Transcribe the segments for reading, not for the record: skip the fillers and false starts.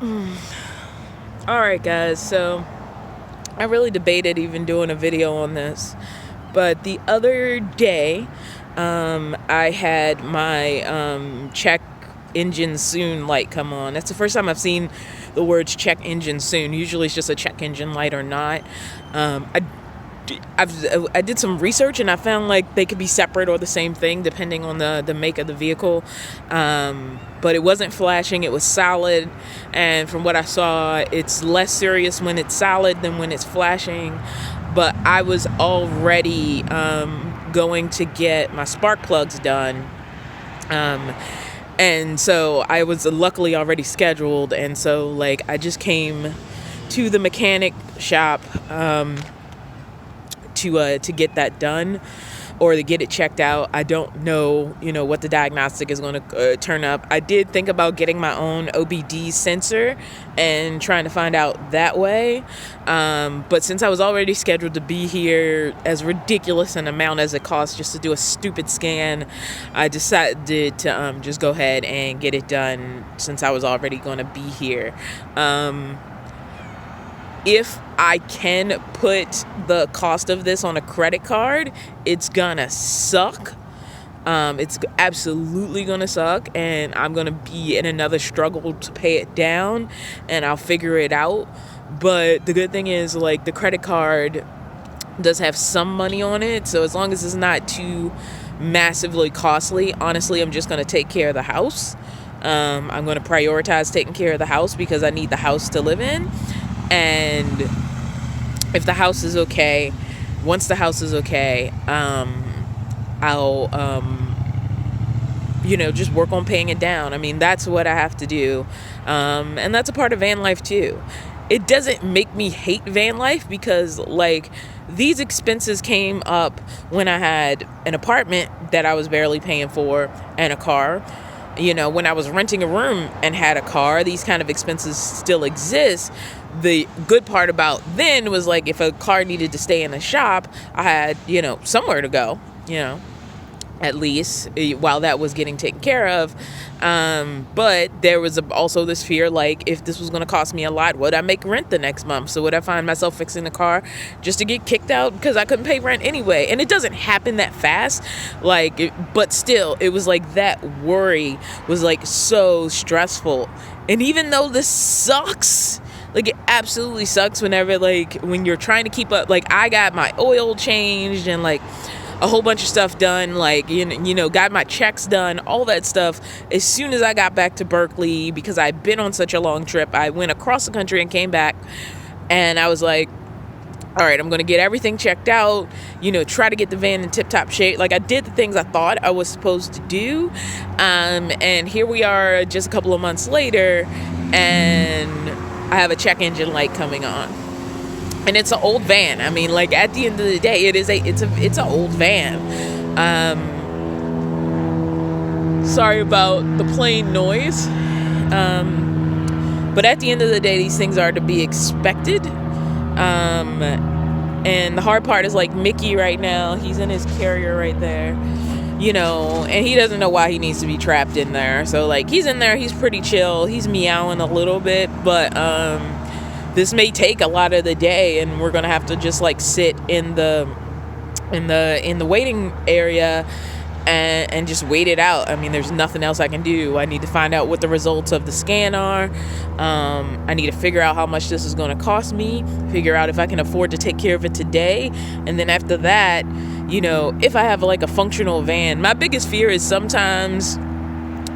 Alright guys, so I really debated even doing a video on this, but the other day I had my check engine soon light come on. That's the first time I've seen the words check engine soon. Usually it's just a check engine light or not. I did some research and I found like they could be separate or the same thing depending on the make of the vehicle, but it wasn't flashing, it was solid, and from what I saw it's less serious when it's solid than when it's flashing. But I was already going to get my spark plugs done, and so I was luckily already scheduled, and so like I just came to the mechanic shop to get that done or to get it checked out. I don't know, what the diagnostic is going to turn up. I did think about getting my own OBD sensor and trying to find out that way. But since I was already scheduled to be here, as ridiculous an amount as it costs just to do a stupid scan, I decided to just go ahead and get it done since I was already going to be here. If I can put the cost of this on a credit card, it's gonna suck. It's absolutely gonna suck, and I'm gonna be in another struggle to pay it down, and I'll figure it out. But the good thing is, like, the credit card does have some money on it, so as long as it's not too massively costly, honestly, I'm just gonna take care of the house. I'm gonna prioritize taking care of the house because I need the house to live in. And if the house is okay, once the house is okay, I'll, just work on paying it down. I mean, that's what I have to do. And that's a part of van life too. It doesn't make me hate van life because, like, these expenses came up when I had an apartment that I was barely paying for and a car. When I was renting a room and had a car, these kind of expenses still exist. The good part about then was, like, if a car needed to stay in a shop, I had, somewhere to go, at least while that was getting taken care of. But there was also this fear, like, if this was going to cost me a lot, would I make rent the next month? So would I find myself fixing the car just to get kicked out because I couldn't pay rent anyway? And it doesn't happen that fast, but still, it was like that worry was like so stressful. And even though this sucks, like, it absolutely sucks when you're trying to keep up. Like, I got my oil changed and, like, a whole bunch of stuff done, like, got my checks done, all that stuff. As soon as I got back to Berkeley, because I'd been on such a long trip, I went across the country and came back, and I was like, all right, I'm going to get everything checked out, try to get the van in tip-top shape. Like, I did the things I thought I was supposed to do, and here we are just a couple of months later, and I have a check engine light coming on. And it's an old van. I mean, like, at the end of the day, it's an old van. Sorry about the plane noise. But at the end of the day, these things are to be expected. And the hard part is, like, Mickey right now, he's in his carrier right there, and he doesn't know why he needs to be trapped in there. So, like, he's in there, he's pretty chill, he's meowing a little bit, but this may take a lot of the day, and we're gonna have to just, like, sit in the waiting area and just wait it out. I mean, there's nothing else I can do. I need to find out what the results of the scan are. I need to figure out how much this is going to cost me, figure out if I can afford to take care of it today. And then after that, if I have, like, a functional van, my biggest fear is sometimes,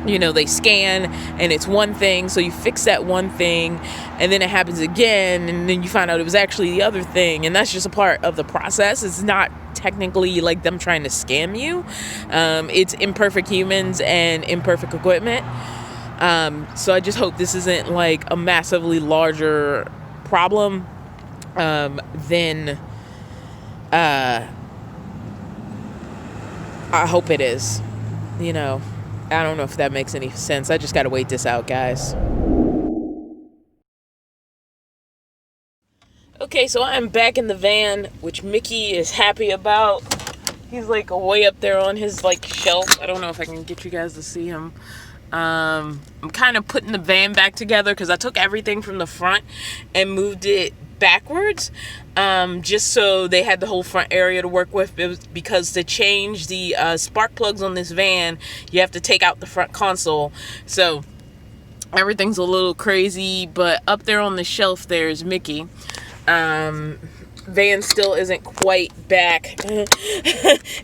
they scan and it's one thing, so you fix that one thing, and then it happens again, and then you find out it was actually the other thing, and that's just a part of the process. It's not technically like them trying to scam you. It's imperfect humans and imperfect equipment. So I just hope this isn't, like, a massively larger problem than I hope it is. I don't know if that makes any sense. I just gotta wait this out, guys. Okay, so I'm back in the van, which Mickey is happy about. He's, like, way up there on his, like, shelf. I don't know if I can get you guys to see him. I'm kind of putting the van back together because I took everything from the front and moved it backwards, just so they had the whole front area to work with. Because to change the spark plugs on this van, you have to take out the front console. So everything's a little crazy, but up there on the shelf there's Mickey. Van still isn't quite back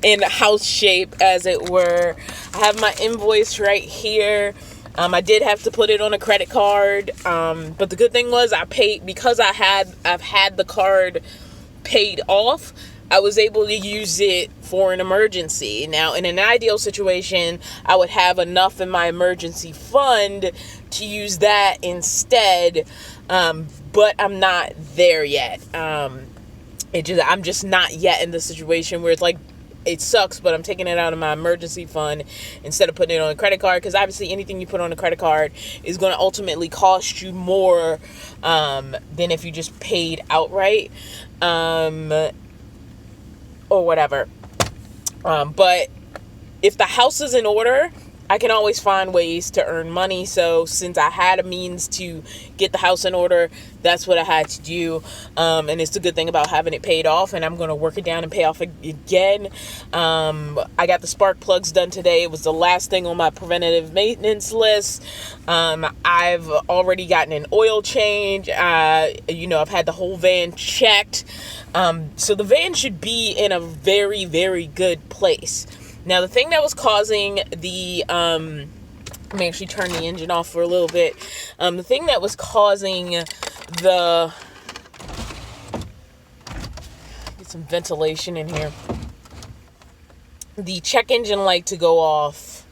in house shape, as it were. I have my invoice right here. I did have to put it on a credit card, but the good thing was I paid, because I've had the card paid off. I was able to use it for an emergency. Now, in an ideal situation, I would have enough in my emergency fund to use that instead, but I'm not there yet. I'm just not yet in the situation where it's like, it sucks, but I'm taking it out of my emergency fund instead of putting it on a credit card, because obviously anything you put on a credit card is going to ultimately cost you more than if you just paid outright, or whatever. But if the house is in order, I can always find ways to earn money. So since I had a means to get the house in order, that's what I had to do. And it's the good thing about having it paid off, and I'm going to work it down and pay off again. I got the spark plugs done today. It was the last thing on my preventative maintenance list. I've already gotten an oil change. I've had the whole van checked. So the van should be in a very, very good place. Now, the thing that was causing the, let me actually turn the engine off for a little bit. The thing that was causing get some ventilation in here, the check engine light to go off.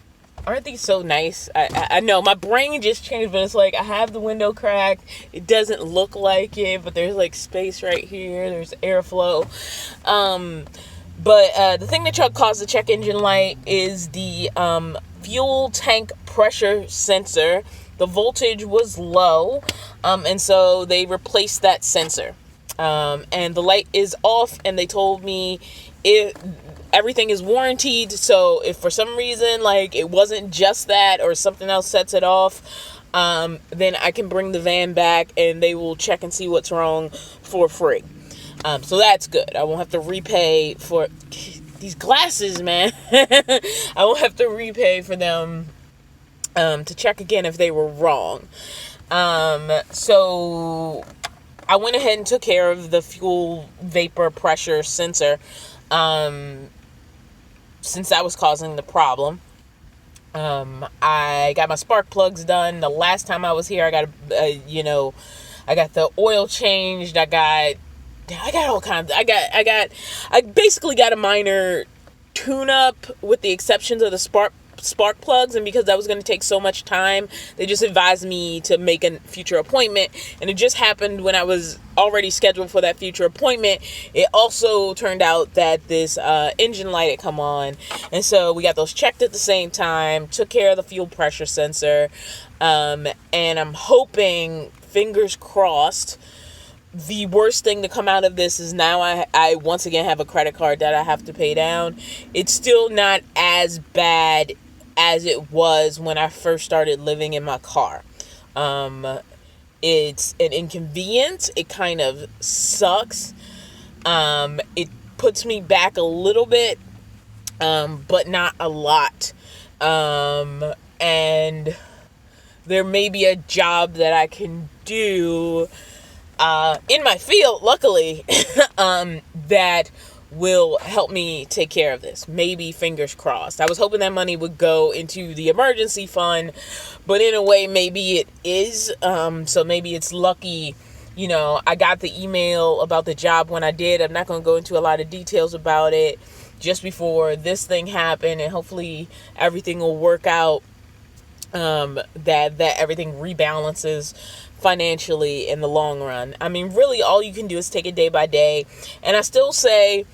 Aren't these so nice? I know my brain just changed, but it's like I have the window cracked. It doesn't look like it, but there's like space right here. There's airflow. But the thing that caused the check engine light is the fuel tank pressure sensor. The voltage was low, and so they replaced that sensor. And the light is off, and they told me everything is warranted. So if for some reason, like, it wasn't just that or something else sets it off, then I can bring the van back and they will check and see what's wrong for free. So that's good. I won't have to repay for these glasses, man. I won't have to repay for them to check again if they were wrong. So I went ahead and took care of the fuel vapor pressure sensor, since that was causing the problem. I got my spark plugs done. The last time I was here, I got I got the oil changed. I got all kinds. I basically got a minor tune-up with the exceptions of the spark plugs, and because that was going to take so much time, they just advised me to make a future appointment, and it just happened when I was already scheduled for that future appointment. It also turned out that this engine light had come on, and so we got those checked at the same time, took care of the fuel pressure sensor, and I'm hoping, fingers crossed, the worst thing to come out of this is now I once again have a credit card that I have to pay down. It's still not as bad as it was when I first started living in my car. It's an inconvenience. It kind of sucks. It puts me back a little bit, but not a lot. And there may be a job that I can do in my field, luckily, that will help me take care of this. Maybe, fingers crossed. I was hoping that money would go into the emergency fund, but in a way, maybe it is. So maybe it's lucky. I got the email about the job when I did. I'm not going to go into a lot of details about it, just before this thing happened, and hopefully everything will work out, that everything rebalances financially in the long run. I mean, really, all you can do is take it day by day. And I still say,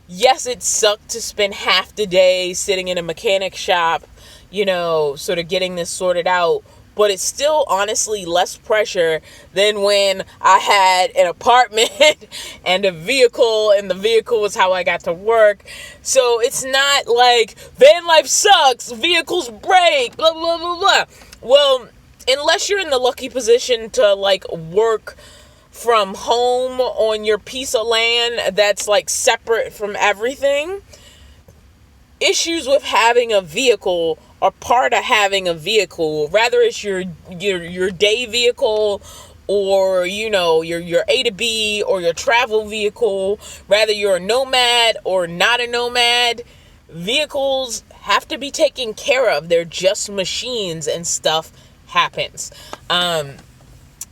yes, it sucked to spend half the day sitting in a mechanic shop, sort of getting this sorted out. but it's still honestly less pressure than when I had an apartment and a vehicle, and the vehicle was how I got to work. So it's not like van life sucks, vehicles break, blah, blah, blah, blah. Well, unless you're in the lucky position to like work from home on your piece of land that's like separate from everything, issues with having a vehicle are part of having a vehicle. Rather it's your day vehicle, or your A to B, or your travel vehicle, rather you're a nomad or not a nomad, vehicles have to be taken care of. They're just machines, and stuff happens.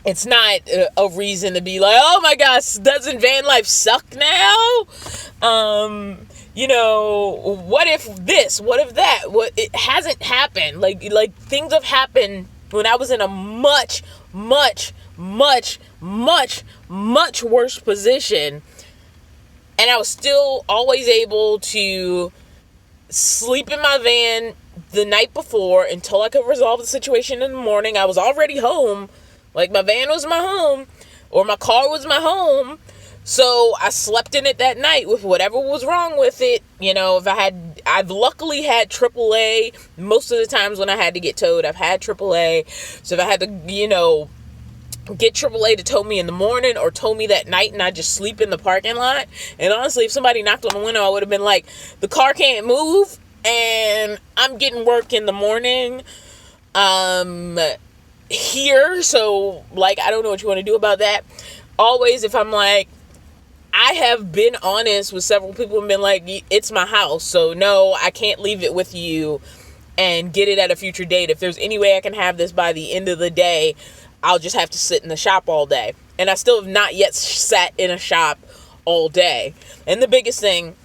It's not a reason to be like, oh my gosh, doesn't van life suck now? What if this? What if that? It hasn't happened. Like things have happened when I was in a much, much, much, much, much worse position, and I was still always able to sleep in my van the night before until I could resolve the situation in the morning. I was already home. Like, my van was my home, or my car was my home. So I slept in it that night with whatever was wrong with it. I've luckily had AAA most of the times when I had to get towed. I've had AAA. So if I had to, get AAA to tow me in the morning or tow me that night, and I just sleep in the parking lot. And honestly, if somebody knocked on the window, I would have been like, the car can't move and I'm getting work in the morning. Here, so like, I don't know what you want to do about that. Always, if I'm like, I have been honest with several people and been like, it's my house, so no, I can't leave it with you and get it at a future date. If there's any way I can have this by the end of the day, I'll just have to sit in the shop all day. And I still have not yet sat in a shop all day. And the biggest thing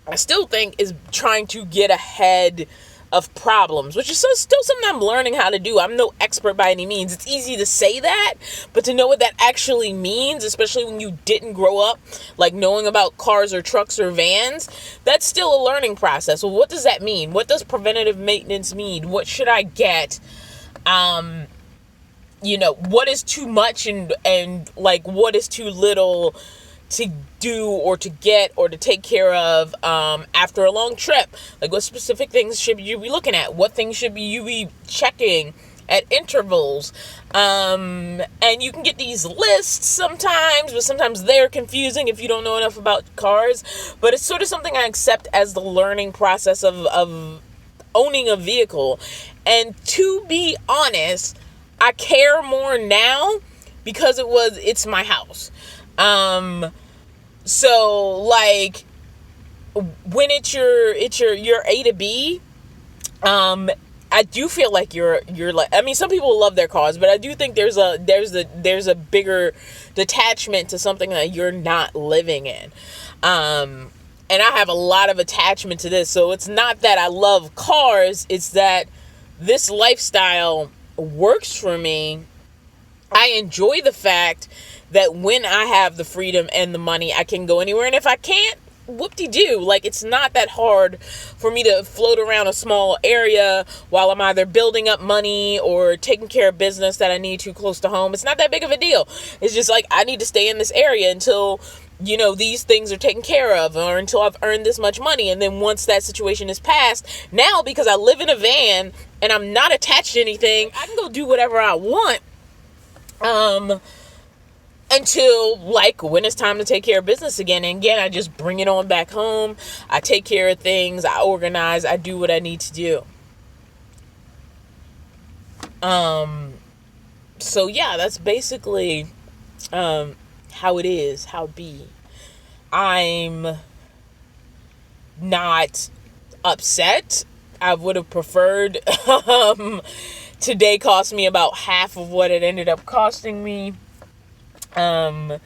I still think is trying to get ahead of problems, which is still something I'm learning how to do. I'm no expert by any means. It's easy to say that, but to know what that actually means, especially when you didn't grow up like knowing about cars or trucks or vans, that's still a learning process. Well, what does that mean? What does preventative maintenance mean? What should I get? What is too much and like what is too little to do or to get or to take care of after a long trip? Like, what specific things should you be looking at? What things should you be checking at intervals? And you can get these lists sometimes, but sometimes they're confusing if you don't know enough about cars. But it's sort of something I accept as the learning process of owning a vehicle. And to be honest, I care more now because it's my house. So like when it's your A to B, I do feel like you're like, I mean, some people love their cars, but I do think there's a bigger detachment to something that you're not living in. And I have a lot of attachment to this. So it's not that I love cars, it's that this lifestyle works for me. I enjoy the fact that when I have the freedom and the money, I can go anywhere. And if I can't, whoop-de-doo. Like, it's not that hard for me to float around a small area while I'm either building up money or taking care of business that I need to close to home. It's not that big of a deal. It's just like, I need to stay in this area until, these things are taken care of, or until I've earned this much money. And then once that situation is passed, now because I live in a van and I'm not attached to anything, I can go do whatever I want. Until like when it's time to take care of business again. And again, I just bring it on back home. I take care of things. I organize. I do what I need to do. So yeah, that's basically, how it is, how it be. I'm not upset. I would have preferred, today cost me about half of what it ended up costing me. But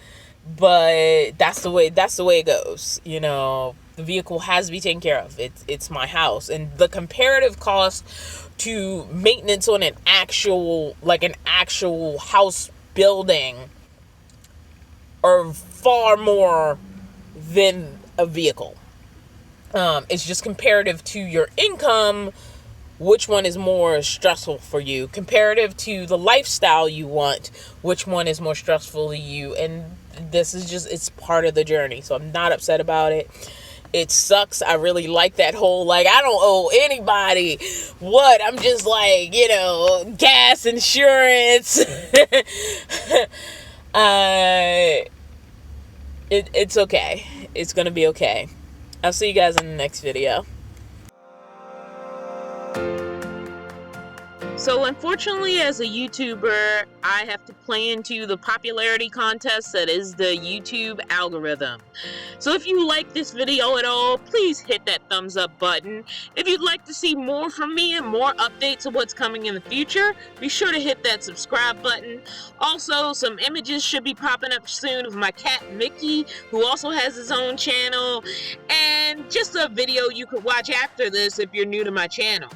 that's the way it goes. The vehicle has to be taken care of. It's my house, and the comparative cost to maintenance on an actual house building are far more than a vehicle. It's just comparative to your income, which one is more stressful for you comparative to the lifestyle you want, which one is more stressful to you. And this is just, it's part of the journey. So I'm not upset about it. It sucks. I really like that whole, like, I don't owe anybody what. I'm just like, you know, gas, insurance. It's okay. It's going to be okay. I'll see you guys in the next video. So unfortunately, as a YouTuber, I have to play into the popularity contest that is the YouTube algorithm. So if you like this video at all, please hit that thumbs up button. If you'd like to see more from me and more updates of what's coming in the future, be sure to hit that subscribe button. Also, some images should be popping up soon of my cat Mickey, who also has his own channel, and just a video you could watch after this if you're new to my channel.